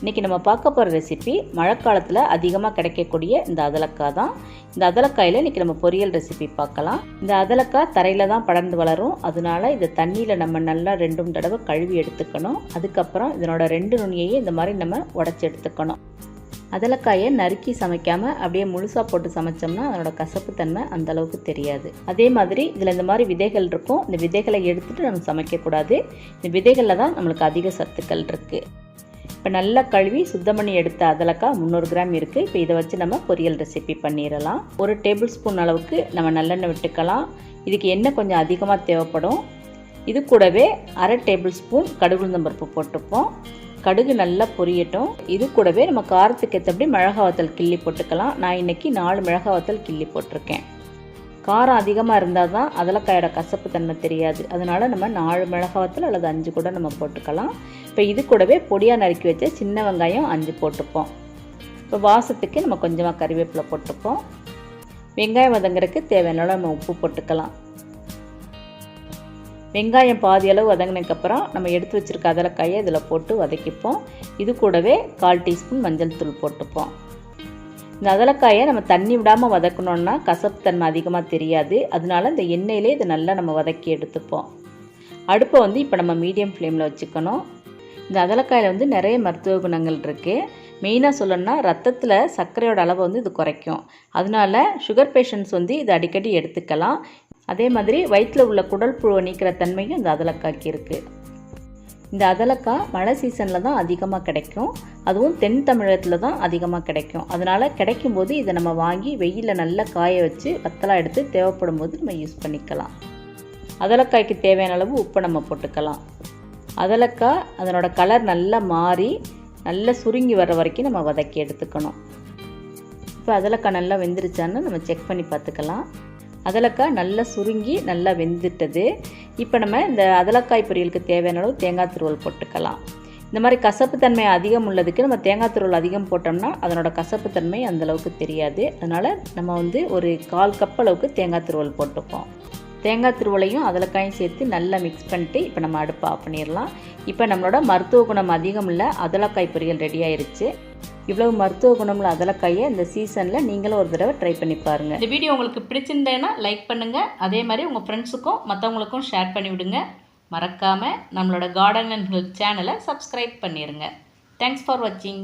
இன்றைக்கி நம்ம பார்க்க போகிற ரெசிபி மழைக்காலத்தில் அதிகமாக கிடைக்கக்கூடிய இந்த அதலக்காய் தான். இந்த அதலக்காயில் இன்றைக்கி நம்ம பொரியல் ரெசிபி பார்க்கலாம். இந்த அதலக்காய் தரையில் தான் படர்ந்து வளரும். அதனால இதை தண்ணியில் நம்ம நல்லா 2 தடவை கழுவி எடுத்துக்கணும். அதுக்கப்புறம் இதனோட 2 நுனியையும் இந்த மாதிரி நம்ம உடச்சி எடுத்துக்கணும். அதலக்காயை நறுக்கி சமைக்காமல் அப்படியே முழுசாக போட்டு சமைச்சோம்னா அதனோட கசப்பு தன்மை அந்தளவுக்கு தெரியாது. அதே மாதிரி இதில் இந்த மாதிரி விதைகள் இருக்கும். இந்த விதைகளை எடுத்துகிட்டு நம்ம சமைக்கக்கூடாது. இந்த விதைகளில் தான் நம்மளுக்கு அதிக சத்துக்கள் இருக்குது. இப்போ நல்லா கழுவி சுத்தம் பண்ணி எடுத்த அதலக்காய் 300 கிராம் இருக்குது. இப்போ இதை வச்சு நம்ம பொரியல் ரெசிபி பண்ணிடலாம். 1 டேபிள் ஸ்பூன் அளவுக்கு நம்ம நல்லெண்ணெய் விட்டுக்கலாம். இதுக்கு எண்ணெய் கொஞ்சம் அதிகமாக தேவைப்படும். இது கூடவே 1/2 டேபிள் ஸ்பூன் கடுகு உளுந்தம்பருப்பு போட்டுப்போம். கடுகு நல்லா பொரியட்டும். இது கூடவே நம்ம காரத்துக்கு ஏற்றபடி மிளகாய் வத்தல் கிள்ளி போட்டுக்கலாம். நான் இன்றைக்கி 4 மிளகாய் வத்தல் கிள்ளி போட்டிருக்கேன். காரம் அதிகமாக இருந்தால் தான் அதலக்காயோட கசப்பு தன்மை தெரியாது. அதனால் நம்ம 4 மிளகாய் வத்தல் அல்லது 5 கூட நம்ம போட்டுக்கலாம். இப்போ இது கூடவே பொடியாக நறுக்கி வச்ச சின்ன வெங்காயம் 5 போட்டுப்போம். இப்போ வாசத்துக்கு நம்ம கொஞ்சமாக கறிவேப்பிலை போட்டுப்போம். வெங்காயம் வதங்குறதுக்கு தேவையான அளவு நம்ம உப்பு போட்டுக்கலாம். வெங்காயம் பாதி அளவு வதங்கினதுக்கப்புறம் நம்ம எடுத்து வச்சுருக்க அதலக்காயை இதில் போட்டு வதக்கிப்போம். இது கூடவே 1/4 டீஸ்பூன் மஞ்சள் தூள் போட்டுப்போம். இந்த அதலக்காயை நம்ம தண்ணி விடாமல் வதக்கணுன்னா கசப்பு தன்மை அதிகமாக தெரியாது. அதனால இந்த எண்ணெயிலே இதை நல்லா நம்ம வதக்கி எடுத்துப்போம். அடுப்பை இப்போ நம்ம மீடியம் ஃப்ளேமில் வச்சுக்கணும். இந்த அதலக்காயில் நிறைய மருத்துவ குணங்கள் இருக்குது. மெயினாக சொல்லணும்னா ரத்தத்தில் சர்க்கரையோட அளவை இது குறைக்கும். அதனால சுகர் பேஷண்ட்ஸ் இது அடிக்கடி எடுத்துக்கலாம். அதே மாதிரி வயிற்றில் உள்ள குடல் புழுவை நீக்கிற தன்மையும் இந்த அதலக்காய்க்கு இருக்குது. இந்த அதலக்காய் மழை சீசனில் தான் அதிகமாக கிடைக்கும். அதுவும் தென் தமிழகத்தில் தான் அதிகமாக கிடைக்கும். அதனால் கிடைக்கும்போது இதை நம்ம வாங்கி வெயிலில் நல்லா காய வச்சு வத்தலாக எடுத்து தேவைப்படும் போது நம்ம யூஸ் பண்ணிக்கலாம். அதலக்காய்க்கு தேவையான அளவு உப்பை நம்ம போட்டுக்கலாம். அதலக்காய் அதனோட கலர் நல்லா மாறி நல்லா சுருங்கி வர வரைக்கும் நம்ம வதக்கி எடுத்துக்கணும். இப்போ அதலக்காய் நல்லா வெந்துருச்சான்னு நம்ம செக் பண்ணி பார்த்துக்கலாம். அதலக்காய் நல்லா சுருங்கி நல்லா வெந்துட்டது. இப்போ நம்ம இந்த அதலக்காய் பொரியலுக்கு தேவையான அளவு தேங்காய் துருவல் போட்டுக்கலாம். இந்த மாதிரி கசப்பு தன்மை அதிகம் உள்ளதுக்கு நம்ம தேங்காய் துருவல் அதிகம் போட்டோம்னா அதனோட கசப்பு தன்மை அந்தளவுக்கு தெரியாது. அதனால் நம்ம ஒரு 1/4 கப் அளவுக்கு தேங்காய் துருவல் போட்டுப்போம். தேங்காய் துருவலையும் அதலக்காயும் சேர்த்து நல்லா மிக்ஸ் பண்ணிட்டு இப்போ நம்ம அடுப்பை ஆஃப் பண்ணிடலாம். இப்போ நம்மளோட மருத்துவ குணம் அதிகம் உள்ள அதலக்காய் பொரியல் ரெடி ஆயிடுச்சு. இவ்வளவு மருத்துவ குணமுள்ள அதலக்காயை இந்த சீசனில் நீங்களும் ஒரு தடவை ட்ரை பண்ணி பாருங்கள். இந்த வீடியோ உங்களுக்கு பிடிச்சிருந்தேன்னா லைக் பண்ணுங்கள். அதே மாதிரி உங்கள் ஃப்ரெண்ட்ஸுக்கும் மற்றவங்களுக்கும் ஷேர் பண்ணி விடுங்க. மறக்காமல் நம்மளோட கார்டன் அண்ட் ஹெல்த் சேனலை சப்ஸ்கிரைப் பண்ணிடுங்க. தேங்க்ஸ் ஃபார் வாட்சிங்.